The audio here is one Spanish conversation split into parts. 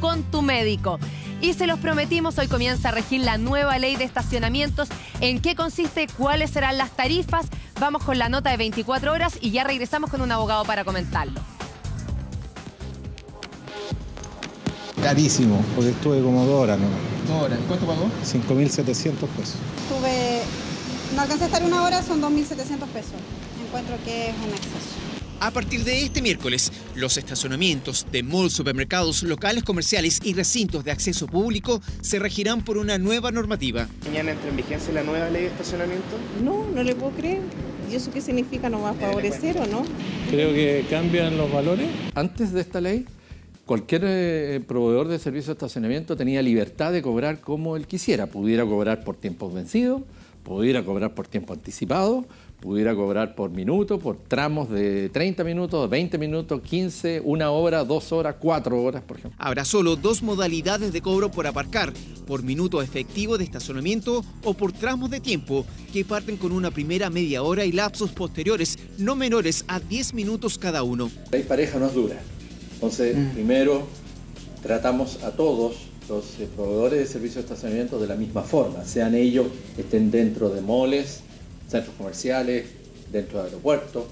con tu médico. Y se los prometimos, hoy comienza a regir la nueva ley de estacionamientos. ¿En qué consiste? ¿Cuáles serán las tarifas? Vamos con la nota de 24 horas y ya regresamos con un abogado para comentarlo. Carísimo, porque estuve como 2 horas, ¿no? 2 horas. ¿Cuánto pagó? 5.700 pesos. No alcancé a estar 1 hora, son 2.700 pesos. Encuentro que es un exceso. A partir de este miércoles, los estacionamientos de malls, supermercados, locales comerciales y recintos de acceso público se regirán por una nueva normativa. ¿Mañana entra en vigencia la nueva ley de estacionamiento? No le puedo creer. ¿Y eso qué significa? ¿No va a favorecer o no? Creo que cambian los valores. Antes de esta ley, cualquier proveedor de servicio de estacionamiento tenía libertad de cobrar como él quisiera. Pudiera cobrar por tiempos vencidos, pudiera cobrar por tiempo anticipado, pudiera cobrar por minuto, por tramos de 30 minutos, 20 minutos, 15, 1 hora, 2 horas, 4 horas, por ejemplo. Habrá solo 2 modalidades de cobro por aparcar, por minuto efectivo de estacionamiento o por tramos de tiempo, que parten con una primera media hora y lapsos posteriores no menores a 10 minutos cada uno. La ley pareja no es dura. Entonces, primero, tratamos a todos los proveedores de servicios de estacionamiento de la misma forma, sean ellos que estén dentro de moles, centros comerciales, dentro de aeropuertos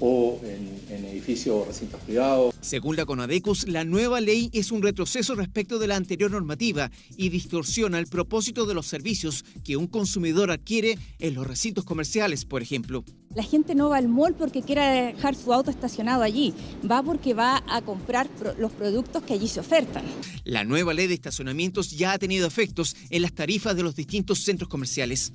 o en edificios o recintos privados. Según la CONADECUS, la nueva ley es un retroceso respecto de la anterior normativa y distorsiona el propósito de los servicios que un consumidor adquiere en los recintos comerciales, por ejemplo. La gente no va al mall porque quiera dejar su auto estacionado allí, va porque va a comprar los productos que allí se ofertan. La nueva ley de estacionamientos ya ha tenido efectos en las tarifas de los distintos centros comerciales.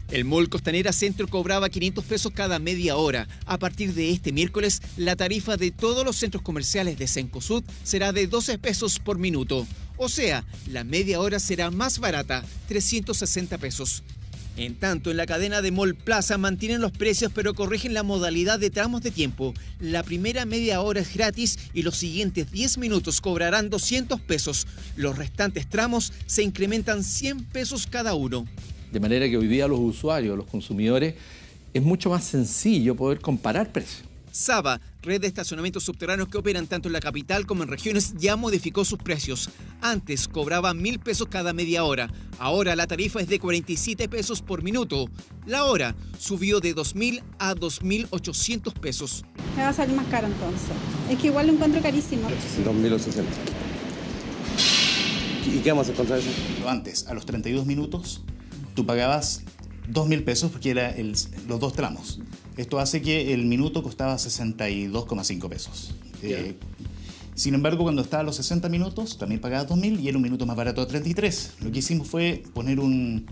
El Mall Costanera Centro cobraba 500 pesos cada media hora. A partir de este miércoles, la tarifa de todos los centros comerciales de Cencosud será de 12 pesos por minuto. O sea, la media hora será más barata, 360 pesos. En tanto, en la cadena de Mall Plaza mantienen los precios pero corrigen la modalidad de tramos de tiempo. La primera media hora es gratis y los siguientes 10 minutos cobrarán 200 pesos. Los restantes tramos se incrementan 100 pesos cada uno. De manera que hoy día los usuarios, los consumidores, es mucho más sencillo poder comparar precios. Saba, red de estacionamientos subterráneos que operan tanto en la capital como en regiones, ya modificó sus precios. Antes cobraba 1.000 pesos cada media hora. Ahora la tarifa es de 47 pesos por minuto. La hora subió de 2.000 a 2.800 pesos. Me va a salir más caro entonces. Es que igual lo encuentro carísimo. 2.800. ¿Y qué vamos a encontrar eso? Antes, a los 32 minutos, tú pagabas 2.000 pesos porque era los 2 tramos. Esto hace que el minuto costaba 62,5 pesos. Sin embargo, cuando estaba a los 60 minutos, también pagabas 2.000 y era un minuto más barato de 33. Lo que hicimos fue poner un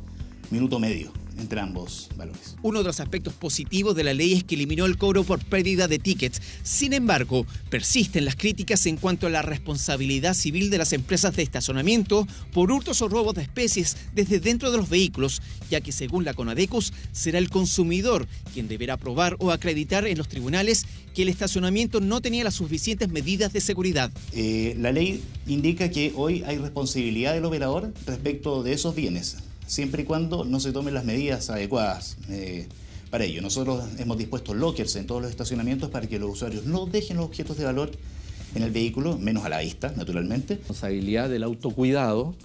minuto medio entre ambos valores. Uno de los aspectos positivos de la ley es que eliminó el cobro por pérdida de tickets. Sin embargo, persisten las críticas en cuanto a la responsabilidad civil de las empresas de estacionamiento por hurtos o robos de especies desde dentro de los vehículos, ya que según la CONADECUS será el consumidor quien deberá probar o acreditar en los tribunales que el estacionamiento no tenía las suficientes medidas de seguridad. La ley indica que hoy hay responsabilidad del operador respecto de esos bienes, siempre y cuando no se tomen las medidas adecuadas para ello. Nosotros hemos dispuesto lockers en todos los estacionamientos para que los usuarios no dejen los objetos de valor en el vehículo, menos a la vista, naturalmente. La responsabilidad del autocuidado,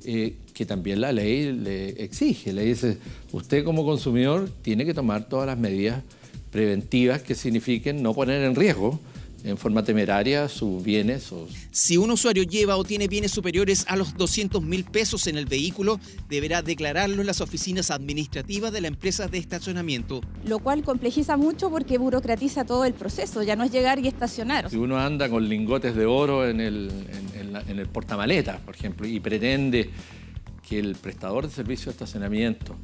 que también la ley le exige. Le dice, usted como consumidor tiene que tomar todas las medidas preventivas que signifiquen no poner en riesgo en forma temeraria sus bienes. Si un usuario lleva o tiene bienes superiores a los 200.000 pesos en el vehículo, deberá declararlo en las oficinas administrativas de la empresa de estacionamiento. Lo cual complejiza mucho porque burocratiza todo el proceso, ya no es llegar y estacionar. Si uno anda con lingotes de oro en el portamaletas, por ejemplo, y pretende que el prestador de servicio de estacionamiento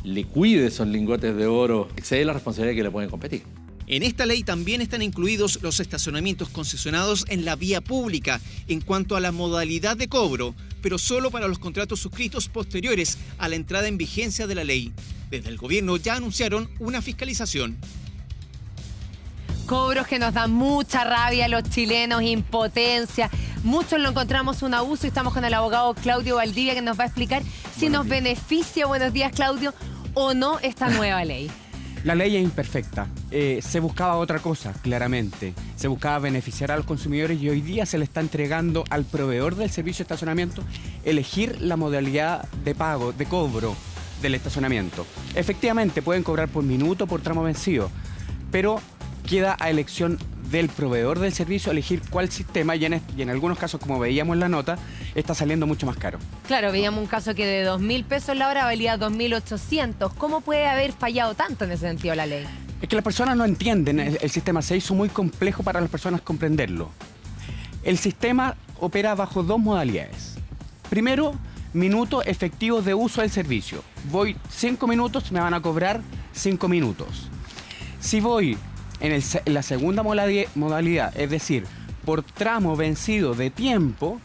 le cuide esos lingotes de oro, excede la responsabilidad que le pueden competir. En esta ley también están incluidos los estacionamientos concesionados en la vía pública en cuanto a la modalidad de cobro, pero solo para los contratos suscritos posteriores a la entrada en vigencia de la ley. Desde el gobierno ya anunciaron una fiscalización. Cobros que nos dan mucha rabia a los chilenos, impotencia. Muchos lo encontramos un abuso y estamos con el abogado Claudio Valdivia que nos va a explicar si nos beneficia, buenos días Claudio, o no esta nueva ley. La ley es imperfecta. Se buscaba otra cosa, claramente. Se buscaba beneficiar a los consumidores y hoy día se le está entregando al proveedor del servicio de estacionamiento elegir la modalidad de pago, de cobro del estacionamiento. Efectivamente, pueden cobrar por minuto, por tramo vencido, pero queda a elección del proveedor del servicio elegir cuál sistema y en algunos casos, como veíamos en la nota, está saliendo mucho más caro. Claro, veíamos un caso que de 2.000 pesos la hora valía 2.800. ¿Cómo puede haber fallado tanto en ese sentido la ley? Es que las personas no entienden, el sistema se hizo muy complejo para las personas comprenderlo. El sistema opera bajo dos modalidades. Primero, minutos efectivos de uso del servicio. Voy 5 minutos, me van a cobrar 5 minutos. Si voy en la segunda modalidad, es decir, por tramo vencido de tiempo,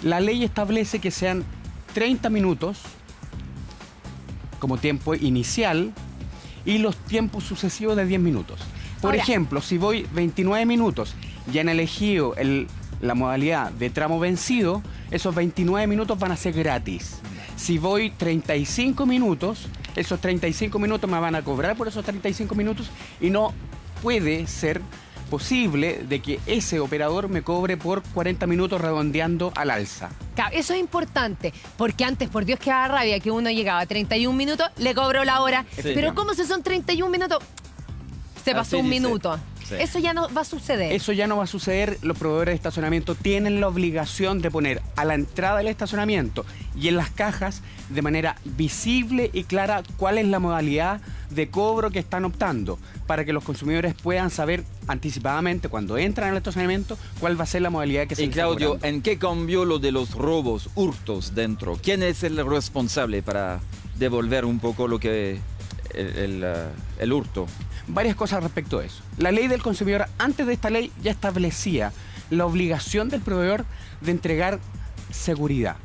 la ley establece que sean 30 minutos como tiempo inicial y los tiempos sucesivos de 10 minutos. Por ejemplo, si voy 29 minutos y han elegido la modalidad de tramo vencido, esos 29 minutos van a ser gratis. Si voy 35 minutos, esos 35 minutos me van a cobrar por esos 35 minutos y no puede ser posible de que ese operador me cobre por 40 minutos redondeando al alza. Claro, eso es importante, porque antes, por Dios que daba rabia, que uno llegaba a 31 minutos, le cobró la hora. Sí, pero ¿cómo si son 31 minutos? Se pasó un minuto. Sí. Eso ya no va a suceder. Eso ya no va a suceder. Los proveedores de estacionamiento tienen la obligación de poner a la entrada del estacionamiento y en las cajas de manera visible y clara cuál es la modalidad de cobro que están optando, para que los consumidores puedan saber anticipadamente cuando entran al estacionamiento cuál va a ser la modalidad que se les está Claudio, cobrando. ¿en qué cambió lo de los robos, hurtos dentro? ¿Quién es el responsable para devolver un poco lo que el hurto? Varias cosas respecto a eso. La ley del consumidor, antes de esta ley, ya establecía la obligación del proveedor de entregar seguridad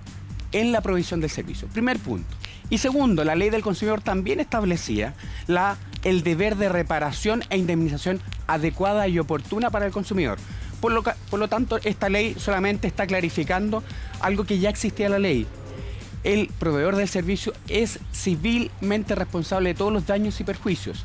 en la provisión del servicio. Primer punto. Y segundo, la ley del consumidor también establecía el deber de reparación e indemnización adecuada y oportuna para el consumidor. Por lo tanto, esta ley solamente está clarificando algo que ya existía en la ley. El proveedor del servicio es civilmente responsable de todos los daños y perjuicios.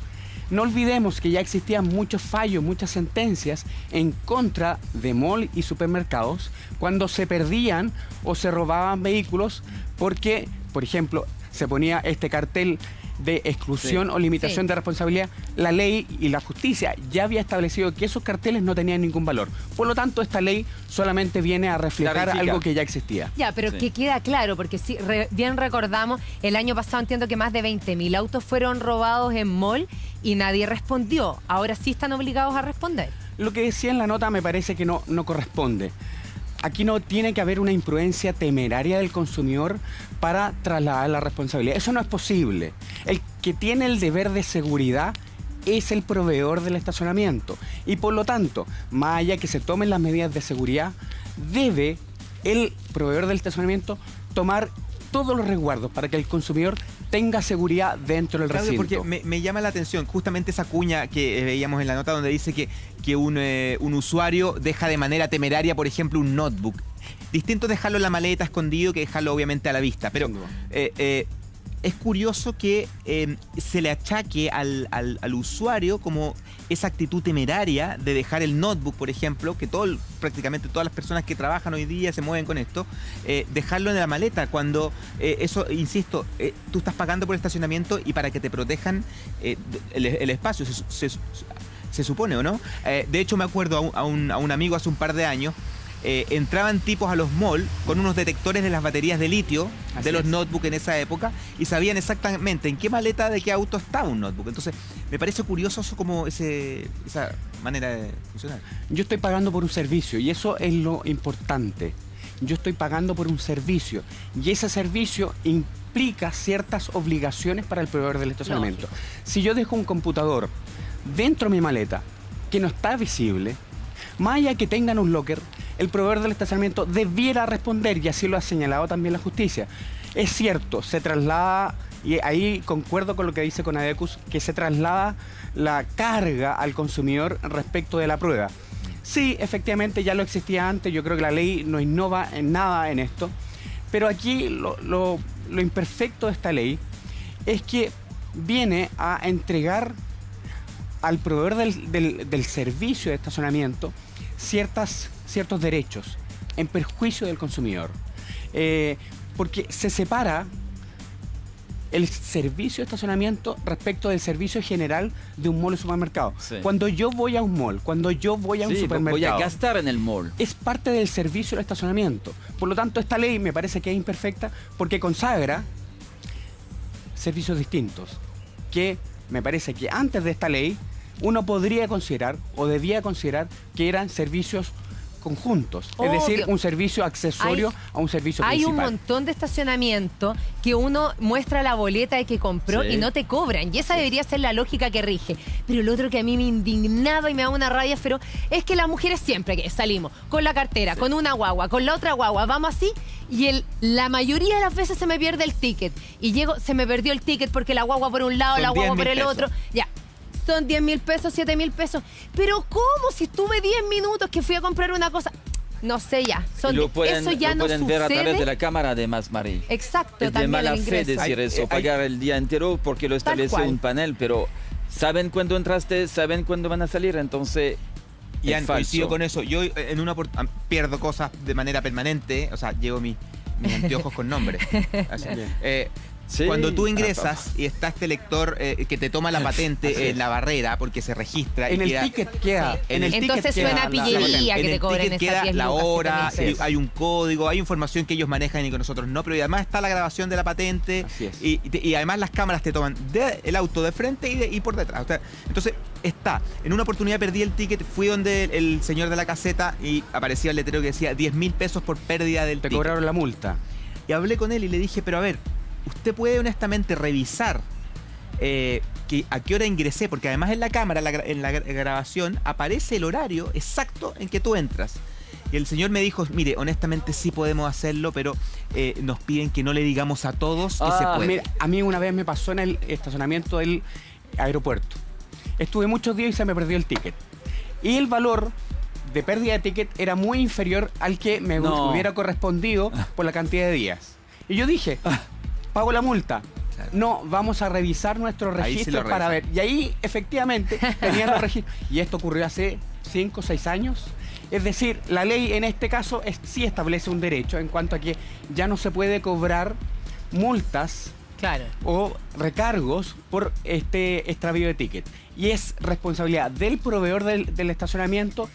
No olvidemos que ya existían muchos fallos, muchas sentencias en contra de mall y supermercados cuando se perdían o se robaban vehículos porque, por ejemplo, se ponía este cartel de exclusión o limitación de responsabilidad. La ley y la justicia ya había establecido que esos carteles no tenían ningún valor. Por lo tanto, esta ley solamente viene a reflejar algo que ya existía. Ya, pero que queda claro, porque si bien recordamos, el año pasado entiendo que más de 20.000 autos fueron robados en mall y nadie respondió. Ahora sí están obligados a responder. Lo que decía en la nota me parece que no corresponde. Aquí no tiene que haber una imprudencia temeraria del consumidor para trasladar la responsabilidad. Eso no es posible. El que tiene el deber de seguridad es el proveedor del estacionamiento. Y por lo tanto, más allá que se tomen las medidas de seguridad, debe el proveedor del estacionamiento tomar todos los resguardos para que el consumidor tenga seguridad dentro del recinto. Porque me llama la atención justamente esa cuña que veíamos en la nota donde dice que un usuario deja de manera temeraria, por ejemplo, un notebook. Distinto dejarlo en la maleta escondido que dejarlo obviamente a la vista. Pero es curioso que se le achaque al usuario como esa actitud temeraria de dejar el notebook, por ejemplo, que prácticamente todas las personas que trabajan hoy día se mueven con esto, dejarlo en la maleta cuando eso, insisto, tú estás pagando por el estacionamiento y para que te protejan el espacio, se supone, ¿o no? De hecho, me acuerdo a un amigo hace un par de años. Entraban tipos a los malls con unos detectores de las baterías de litio de los notebooks en esa época y sabían exactamente en qué maleta de qué auto estaba un notebook. Entonces, me parece curioso eso como esa manera de funcionar. Yo estoy pagando por un servicio y eso es lo importante. Yo estoy pagando por un servicio y ese servicio implica ciertas obligaciones para el proveedor del estacionamiento. Si yo dejo un computador dentro de mi maleta que no está visible, más allá que tengan un locker, el proveedor del estacionamiento debiera responder, y así lo ha señalado también la justicia. Es cierto, se traslada, y ahí concuerdo con lo que dice Conadecus, que se traslada la carga al consumidor respecto de la prueba. Sí, efectivamente ya lo existía antes, yo creo que la ley no innova en nada en esto, pero aquí lo imperfecto de esta ley es que viene a entregar al proveedor del servicio de estacionamiento ciertos derechos en perjuicio del consumidor. Porque se separa el servicio de estacionamiento respecto del servicio general de un mall o supermercado. Sí. Cuando yo voy a un mall, cuando yo voy a un supermercado... voy a gastar en el mall. Es parte del servicio del estacionamiento. Por lo tanto, esta ley me parece que es imperfecta porque consagra servicios distintos, que me parece que antes de esta ley uno podría considerar o debía considerar que eran servicios conjuntos, es decir, un servicio accesorio a un servicio hay principal. un montón de estacionamiento que uno muestra la boleta de que compró y no te cobran, y esa debería ser la lógica que rige. Pero lo otro que a mí me indignaba y me da una rabia, pero es que las mujeres siempre que salimos con la cartera, con una guagua, con la otra guagua, vamos así, y la mayoría de las veces se me pierde el ticket, y se me perdió el ticket porque la guagua por un lado, la guagua por el otro, ya. Son 10.000 pesos, 7.000 pesos. Pero ¿cómo? Si estuve 10 minutos que fui a comprar una cosa. No sé ya. Eso ya no pueden ver a sucede. través de la cámara además, Mari. Exacto. Es de mala fe decir eso, pagar el día entero porque lo establece un panel, pero saben cuándo entraste, saben cuándo van a salir, entonces Y es coincido falso. con eso. Yo pierdo cosas de manera permanente, o sea, llevo mis anteojos con nombre. Así. Sí. Cuando tú ingresas y está este lector que te toma la patente en la barrera porque se registra. En el ticket queda. Entonces suena a pillería que te cobren esas 10 lucas, la hora, 7.000 pesos. hay un código, hay información que ellos manejan y que nosotros no, pero además está la grabación de la patente y además las cámaras te toman el auto de frente y por detrás. O sea, entonces en una oportunidad perdí el ticket, fui donde el señor de la caseta y aparecía el letrero que decía 10.000 pesos por pérdida del ticket. Te cobraron la multa. Y hablé con él y le dije, pero a ver, usted puede honestamente revisar a qué hora ingresé, porque además en la cámara, en la grabación, aparece el horario exacto en que tú entras. Y el señor me dijo, mire, honestamente sí podemos hacerlo, pero nos piden que no le digamos a todos que se puede. Mira, a mí una vez me pasó en el estacionamiento del aeropuerto. Estuve muchos días y se me perdió el ticket. Y el valor de pérdida de ticket era muy inferior al que me hubiera correspondido por la cantidad de días. Y yo dije... pago la multa. Claro. No, vamos a revisar nuestros registros para ver. Y ahí, efectivamente, tenían los registros. Y esto ocurrió hace 5 o 6 años. Es decir, la ley en este caso sí establece un derecho en cuanto a que ya no se puede cobrar multas o recargos por este extravío de ticket. Y es responsabilidad del proveedor del estacionamiento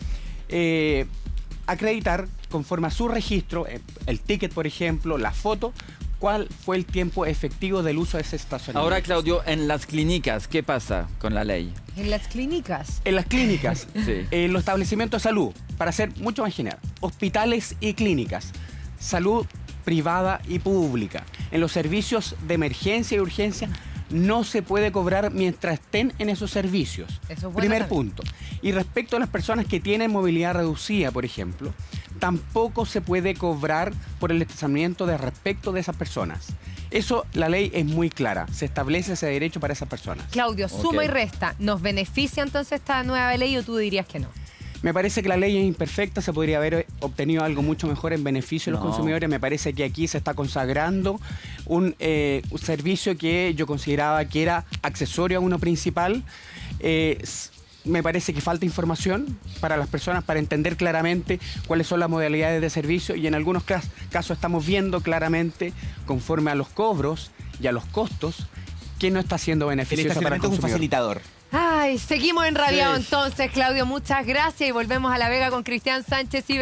acreditar, conforme a su registro, el ticket, por ejemplo, la foto, cuál fue el tiempo efectivo del uso de ese estacionamiento. Ahora, Claudio, en las clínicas, ¿qué pasa con la ley? ¿En las clínicas? En las clínicas, sí. En los establecimientos de salud, para ser mucho más general, hospitales y clínicas, salud privada y pública. En los servicios de emergencia y urgencia no se puede cobrar mientras estén en esos servicios. Eso es bueno Primer también. punto. Y respecto a las personas que tienen movilidad reducida, por ejemplo, tampoco se puede cobrar por el estacionamiento de respecto de esas personas. Eso, la ley es muy clara. Se establece ese derecho para esas personas. Claudio, suma y resta. ¿Nos beneficia entonces esta nueva ley o tú dirías que no? Me parece que la ley es imperfecta, se podría haber obtenido algo mucho mejor en beneficio de los consumidores. Me parece que aquí se está consagrando un servicio que yo consideraba que era accesorio a uno principal. Me parece que falta información para las personas para entender claramente cuáles son las modalidades de servicio y en algunos casos estamos viendo claramente, conforme a los cobros y a los costos, que no está siendo beneficioso para el consumidor. Es un facilitador. Ay, seguimos enrabiados entonces, Claudio. Muchas gracias y volvemos a La Vega con Cristian Sánchez y